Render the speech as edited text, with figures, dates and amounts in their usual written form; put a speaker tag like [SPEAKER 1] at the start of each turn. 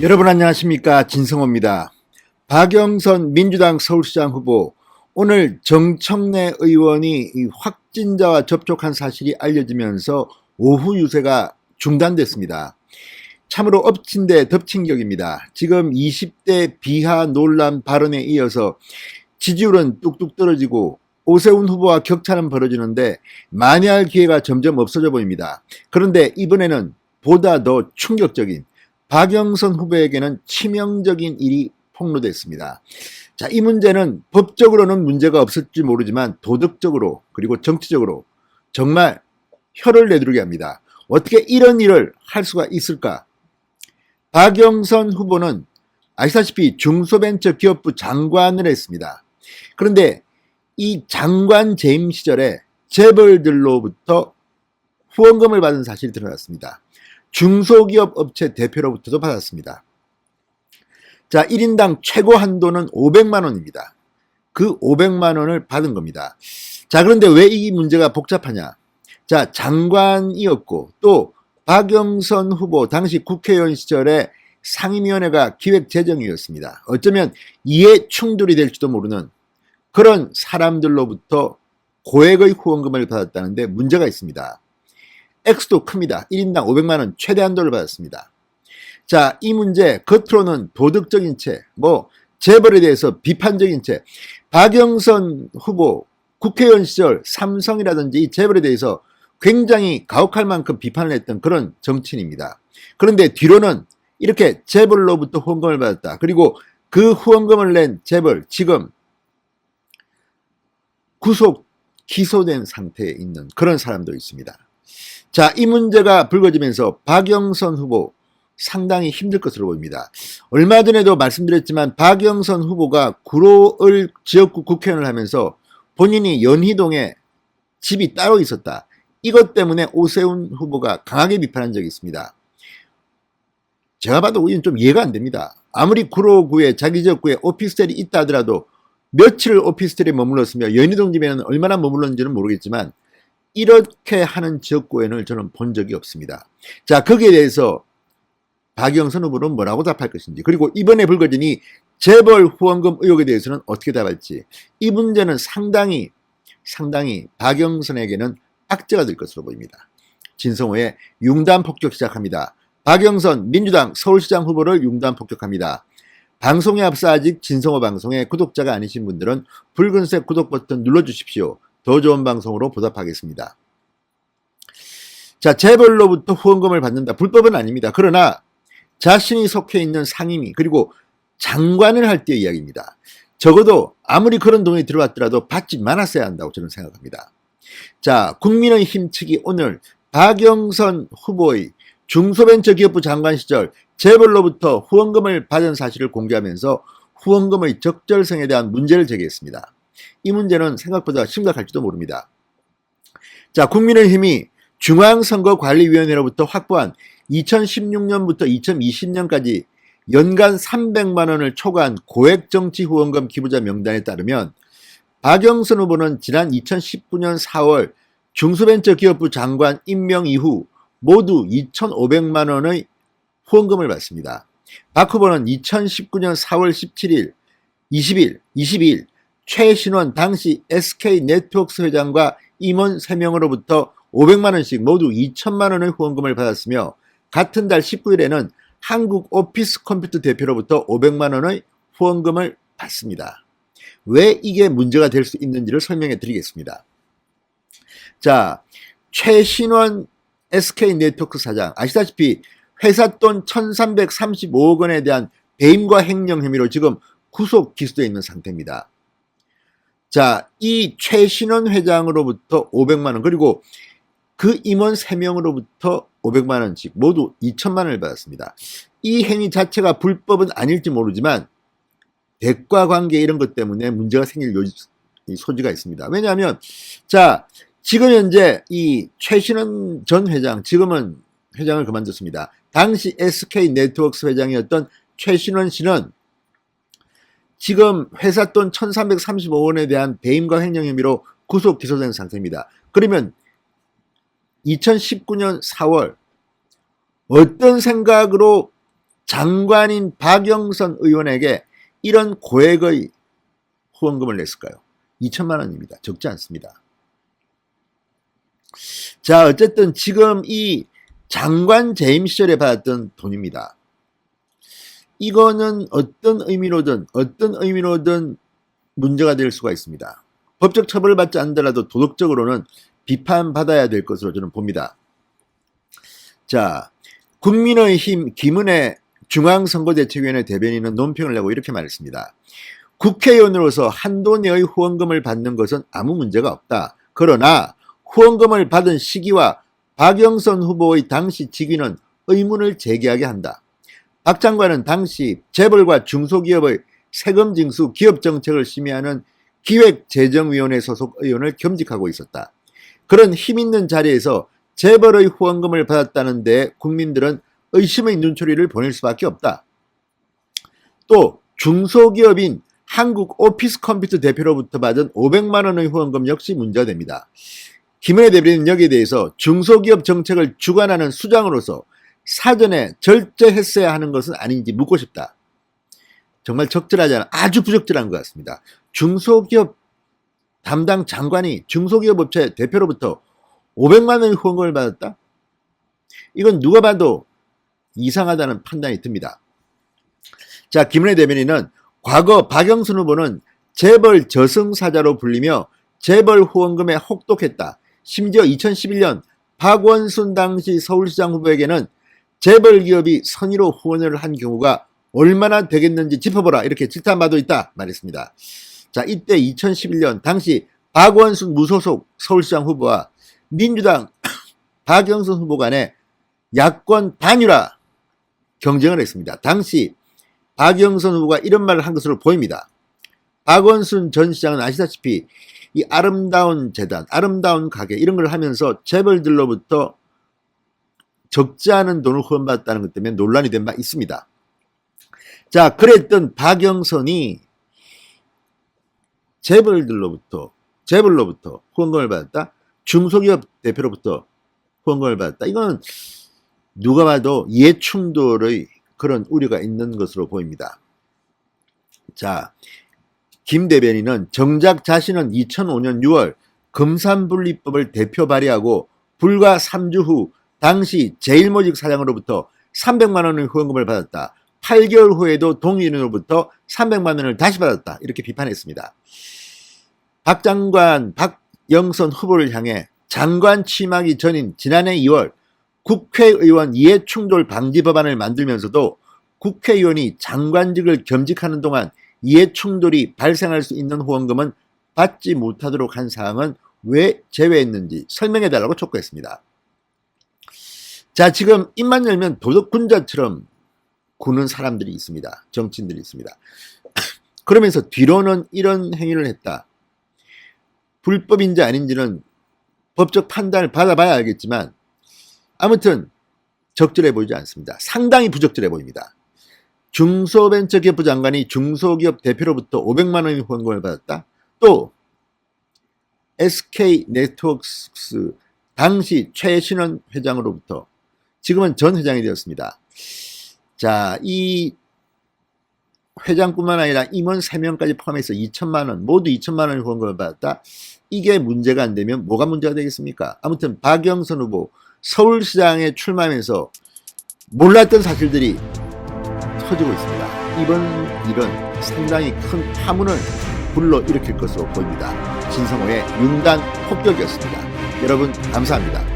[SPEAKER 1] 여러분 안녕하십니까, 진성호입니다. 박영선 민주당 서울시장 후보, 오늘 정청래 의원이 이 확진자와 접촉한 사실이 알려지면서 오후 유세가 중단됐습니다. 참으로 엎친 데 덮친 격입니다. 지금 20대 비하 논란 발언에 이어서 지지율은 뚝뚝 떨어지고 오세훈 후보와 격차는 벌어지는데 만회할 기회가 점점 없어져 보입니다. 그런데 이번에는 보다 더 충격적인 박영선 후보에게는 치명적인 일이 폭로됐습니다. 자, 이 문제는 법적으로는 문제가 없을지 모르지만 도덕적으로 그리고 정치적으로 정말 혀를 내두르게 합니다. 어떻게 이런 일을 할 수가 있을까? 박영선 후보는 아시다시피 중소벤처기업부 장관을 했습니다. 그런데 이 장관 재임 시절에 재벌들로부터 후원금을 받은 사실이 드러났습니다. 중소기업 업체 대표로부터도 받았습니다. 자, 1인당 최고 한도는 500만 원입니다. 그 500만 원을 받은 겁니다. 자, 그런데 왜 이 문제가 복잡하냐? 자, 장관이었고 또 박영선 후보 당시 국회의원 시절에 상임위원회가 기획재정위였습니다. 어쩌면 이해 충돌이 될지도 모르는 그런 사람들로부터 고액의 후원금을 받았다는데 문제가 있습니다. 액수도 큽니다. 1인당 500만 원 최대 한도를 받았습니다. 자, 이 문제 겉으로는 도덕적인 채, 재벌에 대해서 비판적인 채, 박영선 후보 국회의원 시절 삼성이라든지 이 재벌에 대해서 굉장히 가혹할 만큼 비판을 했던 그런 정치인입니다. 그런데 뒤로는 이렇게 재벌로부터 후원금을 받았다. 그리고 그 후원금을 낸 재벌 지금 구속 기소된 상태에 있는 그런 사람도 있습니다. 자, 이 문제가 불거지면서 박영선 후보 상당히 힘들 것으로 보입니다. 얼마 전에도 말씀드렸지만 박영선 후보가 구로을 지역구 국회의원을 하면서 본인이 연희동에 집이 따로 있었다. 이것 때문에 오세훈 후보가 강하게 비판한 적이 있습니다. 제가 봐도 이건 좀 이해가 안 됩니다. 아무리 구로구에 자기 지역구에 오피스텔이 있다 하더라도 며칠을 오피스텔에 머물렀으며 연희동 집에는 얼마나 머물렀는지는 모르겠지만 이렇게 하는 지역구에는 저는 본 적이 없습니다. 자, 거기에 대해서 박영선 후보는 뭐라고 답할 것인지, 그리고 이번에 불거진 이 재벌 후원금 의혹에 대해서는 어떻게 답할지, 이 문제는 상당히 박영선에게는 악재가 될 것으로 보입니다. 진성호의 융단 폭격 시작합니다. 박영선 민주당 서울시장 후보를 융단 폭격합니다. 방송에 앞서 아직 진성호 방송의 구독자가 아니신 분들은 붉은색 구독 버튼 눌러주십시오. 더 좋은 방송으로 보답하겠습니다. 자, 재벌로부터 후원금을 받는다. 불법은 아닙니다. 그러나 자신이 속해 있는 상임위 그리고 장관을 할 때의 이야기입니다. 적어도 아무리 그런 돈이 들어왔더라도 받지 말았어야 한다고 저는 생각합니다. 자, 국민의힘 측이 오늘 박영선 후보의 중소벤처기업부 장관 시절 재벌로부터 후원금을 받은 사실을 공개하면서 후원금의 적절성에 대한 문제를 제기했습니다. 이 문제는 생각보다 심각할지도 모릅니다. 자, 국민의힘이 중앙선거관리위원회로부터 확보한 2016년부터 2020년까지 연간 300만 원을 초과한 고액 정치 후원금 기부자 명단에 따르면 박영선 후보는 지난 2019년 4월 중소벤처기업부 장관 임명 이후 모두 2,500만 원의 후원금을 받습니다. 박 후보는 2019년 4월 17일, 20일, 22일 최신원 당시 SK네트워크스 회장과 임원 3명으로부터 500만 원씩 모두 2천만 원의 후원금을 받았으며 같은 달 19일에는 한국 오피스 컴퓨터 대표로부터 500만 원의 후원금을 받습니다. 왜 이게 문제가 될 수 있는지를 설명해 드리겠습니다. 자, 최신원 SK네트워크 사장, 아시다시피 회사 돈 1335억 원에 대한 배임과 횡령 혐의로 지금 구속 기소되어 있는 상태입니다. 자, 이 최신원 회장으로부터 500만 원 그리고 그 임원 3명으로부터 500만 원씩 모두 2천만 원을 받았습니다. 이 행위 자체가 불법은 아닐지 모르지만 대가 관계 이런 것 때문에 문제가 생길 소지가 있습니다. 왜냐하면 자, 지금 현재 이 최신원 전 회장, 지금은 회장을 그만뒀습니다. 당시 SK네트워크스 회장이었던 최신원 씨는 지금 회사 돈 1335원에 대한 배임과 횡령 혐의로 구속 기소된 상태입니다. 그러면 2019년 4월 어떤 생각으로 장관인 박영선 의원에게 이런 고액의 후원금을 냈을까요? 2천만 원입니다. 적지 않습니다. 자, 어쨌든 지금 이 장관 재임 시절에 받았던 돈입니다. 이거는 어떤 의미로든 문제가 될 수가 있습니다. 법적 처벌을 받지 않더라도 도덕적으로는 비판받아야 될 것으로 저는 봅니다. 자, 국민의힘 김은혜 중앙선거대책위원회 대변인은 논평을 내고 이렇게 말했습니다. 국회의원으로서 한도 내의 후원금을 받는 것은 아무 문제가 없다. 그러나 후원금을 받은 시기와 박영선 후보의 당시 직위는 의문을 제기하게 한다. 박 장관은 당시 재벌과 중소기업의 세금 징수 기업 정책을 심의하는 기획재정위원회 소속 의원을 겸직하고 있었다. 그런 힘있는 자리에서 재벌의 후원금을 받았다는 데 국민들은 의심의 눈초리를 보낼 수밖에 없다. 또 중소기업인 한국오피스컴퓨터 대표로부터 받은 500만 원의 후원금 역시 문제가 됩니다. 김은혜 대변인은 여기에 대해서 중소기업 정책을 주관하는 수장으로서 사전에 절제했어야 하는 것은 아닌지 묻고 싶다. 정말 적절하지 않아 아주 부적절한 것 같습니다. 중소기업 담당 장관이 중소기업 업체 대표로부터 500만 원의 후원금을 받았다? 이건 누가 봐도 이상하다는 판단이 듭니다. 자, 김은혜 대변인은 과거 박영선 후보는 재벌 저승사자로 불리며 재벌 후원금에 혹독했다. 심지어 2011년 박원순 당시 서울시장 후보에게는 재벌 기업이 선의로 후원을 한 경우가 얼마나 되겠는지 짚어보라 이렇게 질타받고 있다 말했습니다. 자, 이때 2011년 당시 박원순 무소속 서울시장 후보와 민주당 박영선 후보 간에 야권 단일화 경쟁을 했습니다. 당시 박영선 후보가 이런 말을 한 것으로 보입니다. 박원순 전 시장은 아시다시피 이 아름다운 재단, 아름다운 가게 이런 걸 하면서 재벌들로부터 적지 않은 돈을 후원받았다는 것 때문에 논란이 된 바 있습니다. 자, 그랬던 박영선이 재벌로부터 후원금을 받았다? 중소기업 대표로부터 후원금을 받았다? 이건 누가 봐도 이해충돌의 그런 우려가 있는 것으로 보입니다. 자, 김 대변인은 정작 자신은 2005년 6월 금산분리법을 대표 발의하고 불과 3주 후 당시 제일모직 사장으로부터 300만 원의 후원금을 받았다. 8개월 후에도 동의인으로부터 300만 원을 다시 받았다. 이렇게 비판했습니다. 박 장관, 박영선 후보를 향해 장관 취임하기 전인 지난해 2월 국회의원 이해충돌 방지 법안을 만들면서도 국회의원이 장관직을 겸직하는 동안 이해충돌이 발생할 수 있는 후원금은 받지 못하도록 한 사항은 왜 제외했는지 설명해달라고 촉구했습니다. 자, 지금 입만 열면 도덕군자처럼 구는 사람들이 있습니다. 정치인들이 있습니다. 그러면서 뒤로는 이런 행위를 했다. 불법인지 아닌지는 법적 판단을 받아봐야 알겠지만 아무튼 적절해 보이지 않습니다. 상당히 부적절해 보입니다. 중소벤처기업부 장관이 중소기업 대표로부터 500만 원의 후원금을 받았다. 또 SK네트워크스 당시 최신원 회장으로부터 지금은 전 회장이 되었습니다. 자, 이 회장뿐만 아니라 임원 3명까지 포함해서 2천만 원, 모두 2천만 원의 후원금을 받았다. 이게 문제가 안 되면 뭐가 문제가 되겠습니까? 아무튼 박영선 후보 서울시장에 출마하면서 몰랐던 사실들이 터지고 있습니다. 이번 일은 상당히 큰 파문을 불러일으킬 것으로 보입니다. 진성호의 융단 폭격이었습니다. 여러분 감사합니다.